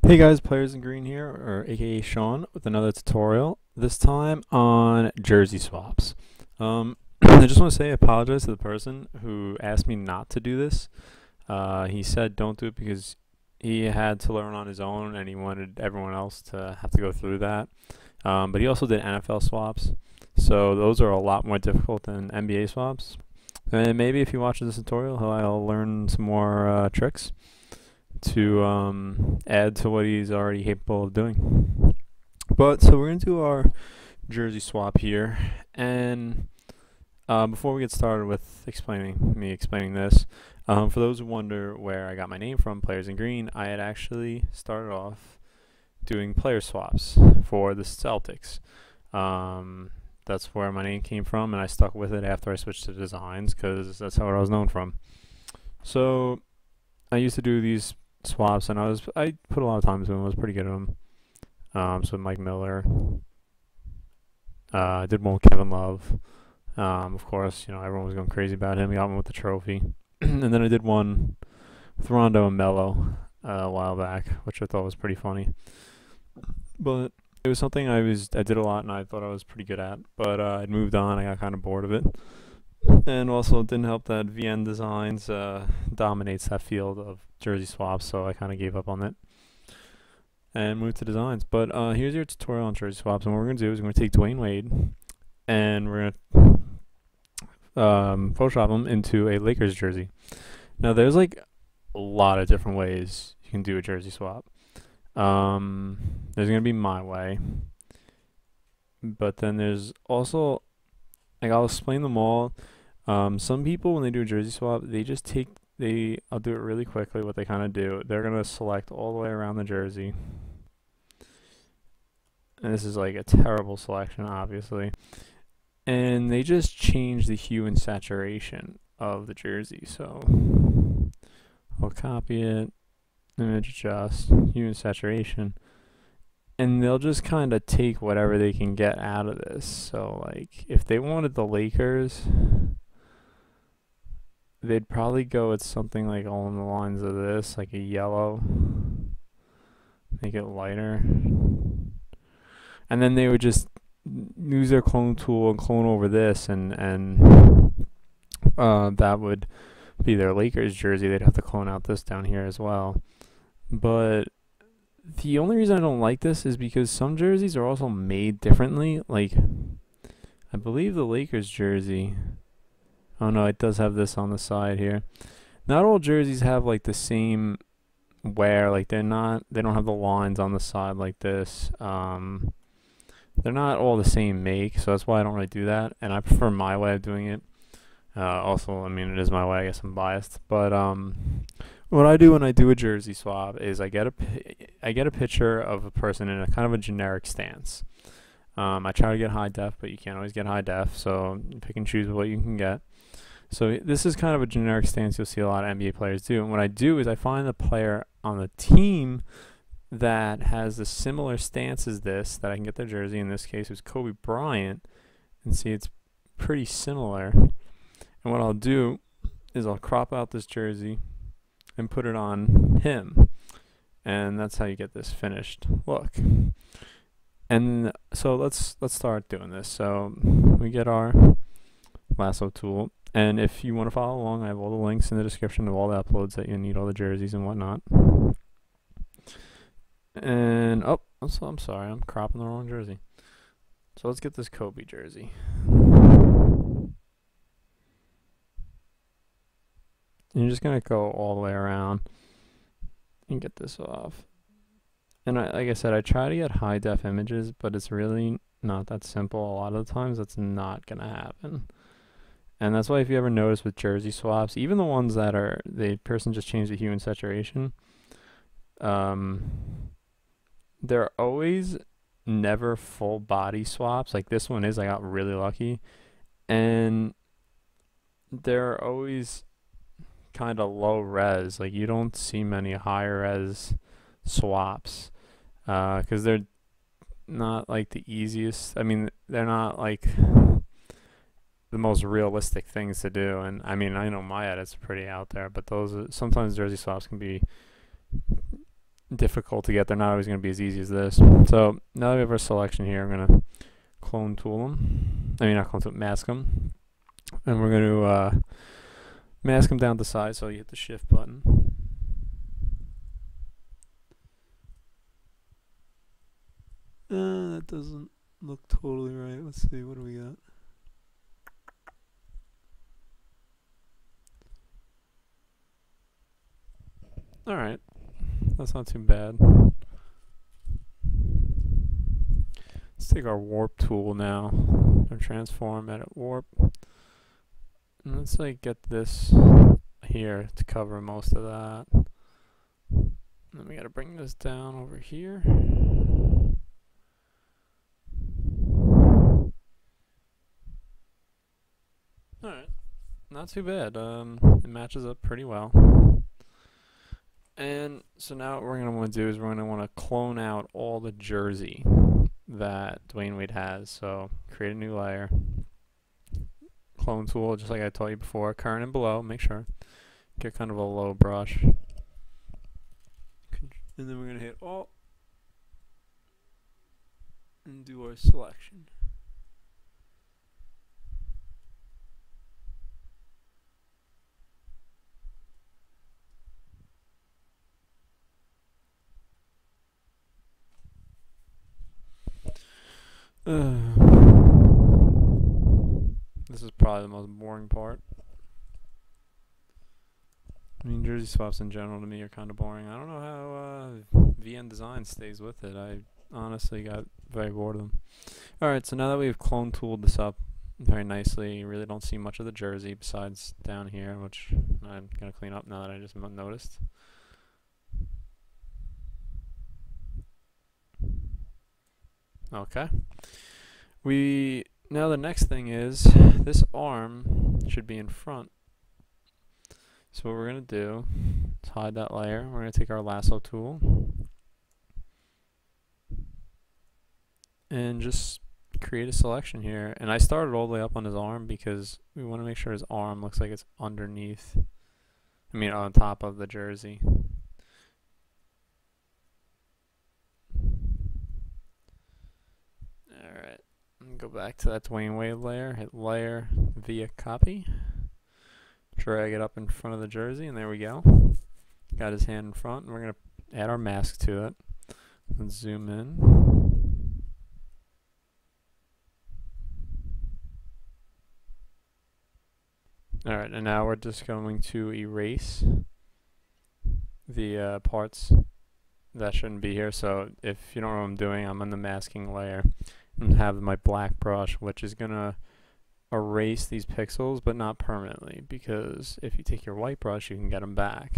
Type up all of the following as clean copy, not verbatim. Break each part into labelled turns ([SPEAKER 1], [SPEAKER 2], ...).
[SPEAKER 1] Hey guys, PlayersInGreen here, or aka Sean, with another tutorial. This time on jersey swaps. I just want to say I apologize to the person who asked me not to do this. He said don't do it because he had to learn on his own and he wanted everyone else to have to go through that. But he also did NFL swaps, so those are a lot more difficult than NBA swaps. And maybe if he watches this tutorial, he'll learn some more tricks to add to what he's already capable of doing. But so we're going to do our jersey swap here, and before we get started with explaining this, for those who wonder where I got my name from, PlayersInGreen, I had actually started off doing player swaps for the Celtics. That's where my name came from, and I stuck with it after I switched to designs because that's how I was known from. So I used to do these swaps, and I put a lot of time into them. I was pretty good at them. So Mike Miller, I did one with Kevin Love. Of course, everyone was going crazy about him. He got one with the trophy, and then I did one with Rondo and Melo a while back, which I thought was pretty funny. But it was something I did a lot, and I thought I was pretty good at. But I'd moved on. I got kind of bored of it. And also, it didn't help that VN Designs dominates that field of jersey swaps, so I kind of gave up on it and moved to designs. But here's your tutorial on jersey swaps, and what we're going to do is we're going to take Dwayne Wade, and we're going to Photoshop him into a Lakers jersey. Now, there's like a lot of different ways you can do a jersey swap. There's going to be my way, but then there's also, like, I'll explain them all. Some people, when they do a jersey swap, they just I'll do it really quickly. What they kind of do, they're going to select all the way around the jersey. And this is like a terrible selection, obviously. And they just change the hue and saturation of the jersey. So I'll copy it, image adjust, hue and saturation. And they'll just kind of take whatever they can get out of this. So, like, if they wanted the Lakers, they'd probably go with something like along the lines of this, like a yellow. Make it lighter. And then they would just use their clone tool and clone over this, and that would be their Lakers jersey. They'd have to clone out this down here as well. But the only reason I don't like this is because some jerseys are also made differently. Like, I believe the Lakers jersey, oh no, it does have this on the side here. Not all jerseys have like the same wear. Like, they don't have the lines on the side like this. They're not all the same make, so that's why I don't really do that, and I prefer my way of doing it. Also, I mean, it is my way. I guess I'm biased, but what I do when I do a jersey swap is I get a picture of a person in a kind of a generic stance. I try to get high def, but you can't always get high def, so pick and choose what you can get. So this is kind of a generic stance you'll see a lot of NBA players do. And what I do is I find the player on the team that has a similar stance as this, that I can get their jersey. In this case, it was Kobe Bryant, and see it's pretty similar. And what I'll do is I'll crop out this jersey and put it on him, and that's how you get this finished look. And so let's start doing this. So we get our lasso tool, and if you want to follow along, I have all the links in the description of all the uploads that you need, all the jerseys and whatnot. And I'm sorry, I'm cropping the wrong jersey. So let's get this Kobe jersey. And you're just gonna go all the way around and get this off. And like I said, I try to get high def images, but it's really not that simple. A lot of the times that's not gonna happen. And that's why, if you ever notice with jersey swaps, even the ones that are the person just changed the hue and saturation, they're always never full body swaps. Like this one is, I got really lucky. And they're always kind of low res. Like, you don't see many higher res swaps because they're not like the easiest. I mean, they're not like the most realistic things to do. And I mean, I know my edit's pretty out there, but those sometimes jersey swaps can be difficult to get. They're not always going to be as easy as this. So now that we have our selection here, I'm going to clone tool them. I mean, not clone tool, mask them. And we're going to mask them down to the side, so you hit the shift button. That doesn't look totally right. Let's see, what do we got? Alright, that's not too bad. Let's take our warp tool now, or transform, edit warp. And let's like get this here to cover most of that. And then we gotta bring this down over here. Alright, not too bad. It matches up pretty well. And so now what we're going to want to do is we're going to want to clone out all the jersey that Dwayne Wade has. So create a new layer. Clone tool, just like I told you before, current and below, make sure. Get kind of a low brush. And then we're going to hit Alt and do our selection. This is probably the most boring part. I mean, jersey swaps in general to me are kind of boring. I don't know how VN Design stays with it. I honestly got very bored of them. Alright, so now that we've clone tooled this up very nicely, you really don't see much of the jersey besides down here, which I'm going to clean up now that I just noticed. Okay. Now the next thing is this arm should be in front. So what we're going to do is hide that layer. We're going to take our lasso tool and just create a selection here. And I started all the way up on his arm because we want to make sure his arm looks like it's underneath, I mean on top of the jersey. Alright, go back to that Dwayne Wade layer, hit layer via copy, drag it up in front of the jersey, and there we go. Got his hand in front, and we're going to add our mask to it. Let's zoom in. Alright, and now we're just going to erase the parts that shouldn't be here. So if you don't know what I'm doing, I'm on the masking layer and have my black brush, which is going to erase these pixels, but not permanently, because if you take your white brush, you can get them back.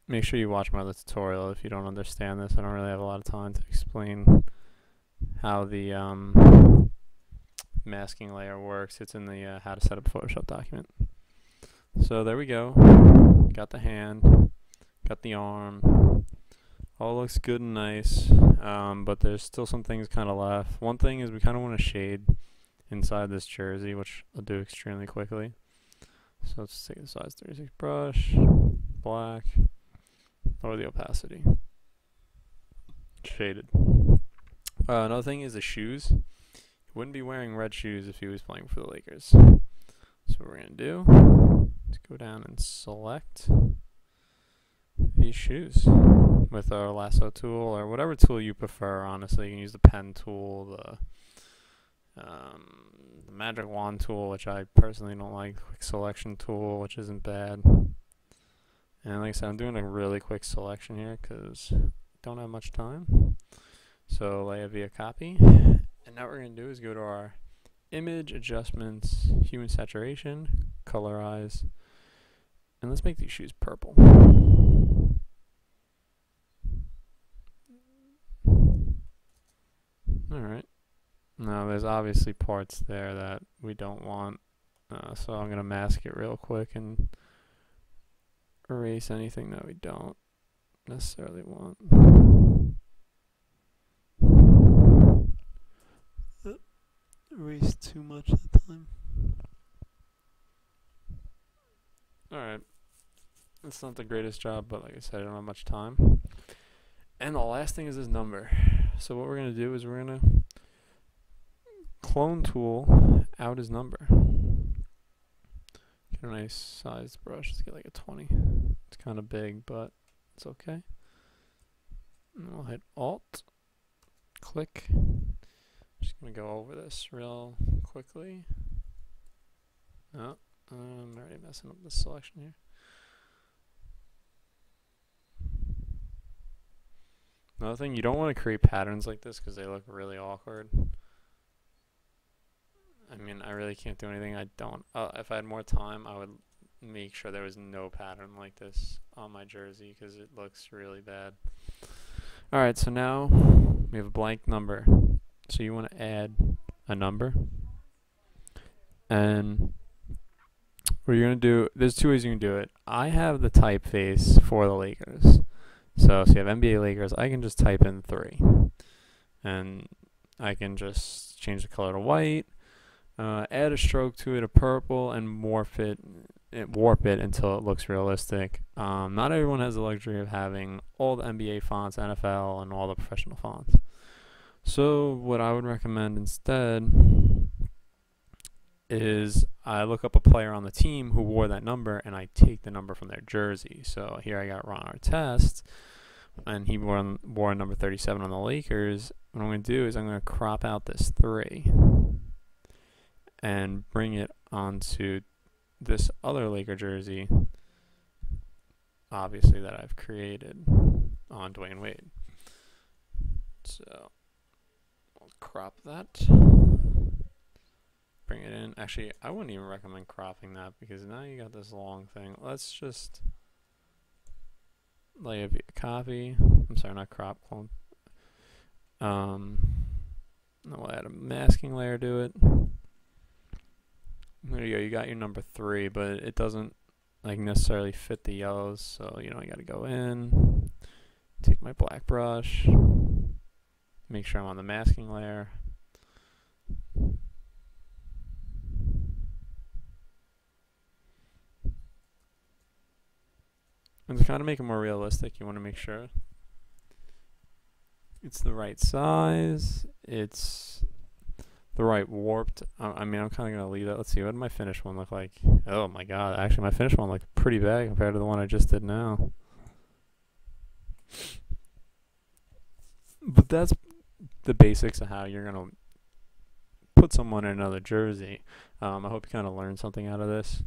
[SPEAKER 1] Make sure you watch my other tutorial if you don't understand this. I don't really have a lot of time to explain how the masking layer works. It's in the how to set up a Photoshop document. So there we go. Got the hand, got the arm. All looks good and nice, but there's still some things kind of left. One thing is we kind of want to shade inside this jersey, which I'll do extremely quickly. So let's take the size 36 brush, black, lower the opacity, shaded. Another thing is the shoes. He wouldn't be wearing red shoes if he was playing for the Lakers. So what we're going to do is go down and select these shoes with our lasso tool, or whatever tool you prefer. Honestly, you can use the pen tool, the magic wand tool, which I personally don't like, quick selection tool, which isn't bad. And like I said, I'm doing a really quick selection here because I don't have much time. So layer via copy, and now what we're going to do is go to our image adjustments, hue and saturation, colorize, and let's make these shoes purple. Alright, now there's obviously parts there that we don't want, so I'm going to mask it real quick and erase anything that we don't necessarily want. Erase too much at the time. Alright, It's not the greatest job, but like I said, I don't have much time. And the last thing is his number. So what we're going to do is we're going to clone tool out his number. Get a nice sized brush. Let's get like a 20. It's kind of big, but it's okay. And we'll hit Alt, click. I'm just going to go over this real quickly. Oh, I'm already messing up this selection here. Another thing, you don't want to create patterns like this because they look really awkward. I mean, I really can't do anything. I don't. If I had more time, I would make sure there was no pattern like this on my jersey because it looks really bad. Alright, so now we have a blank number. So you want to add a number. And what you're going to do, there's two ways you can do it. I have the typeface for the Lakers. So if you have NBA Lakers, I can just type in 3. And I can just change the color to white, add a stroke to it, a purple, and warp it until it looks realistic. Not everyone has the luxury of having all the NBA fonts, NFL, and all the professional fonts. So what I would recommend instead is I look up a player on the team who wore that number, and I take the number from their jersey. So here I got Ron Artest, and he wore number 37 on the Lakers. What I'm going to do is I'm going to crop out this 3 and bring it onto this other Laker jersey, obviously, that I've created on Dwayne Wade. So I'll crop that. Bring it in. Actually, I wouldn't even recommend cropping that because now you got this long thing. Let's just lay a copy. I'm sorry, not crop, clone. We'll add a masking layer to it. There you go. You got your number 3, but it doesn't like necessarily fit the yellows. So I got to go in, take my black brush, make sure I'm on the masking layer. And to kind of make it more realistic, you want to make sure it's the right size, it's the right warped. I mean, I'm kind of going to leave that. Let's see, what did my finished one look like? Oh my god, actually my finished one looked pretty bad compared to the one I just did now. But that's the basics of how you're going to put someone in another jersey. I hope you kind of learned something out of this.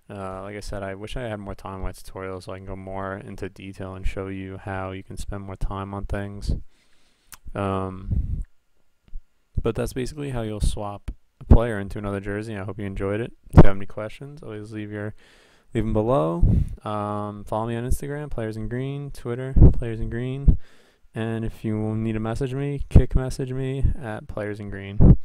[SPEAKER 1] Like I said, I wish I had more time in my tutorial so I can go more into detail and show you how you can spend more time on things. But that's basically how you'll swap a player into another jersey. I hope you enjoyed it. If you have any questions, always leave them below. Follow me on Instagram, PlayersInGreen, Twitter, PlayersInGreen. And if you need to message me, message me at PlayersInGreen.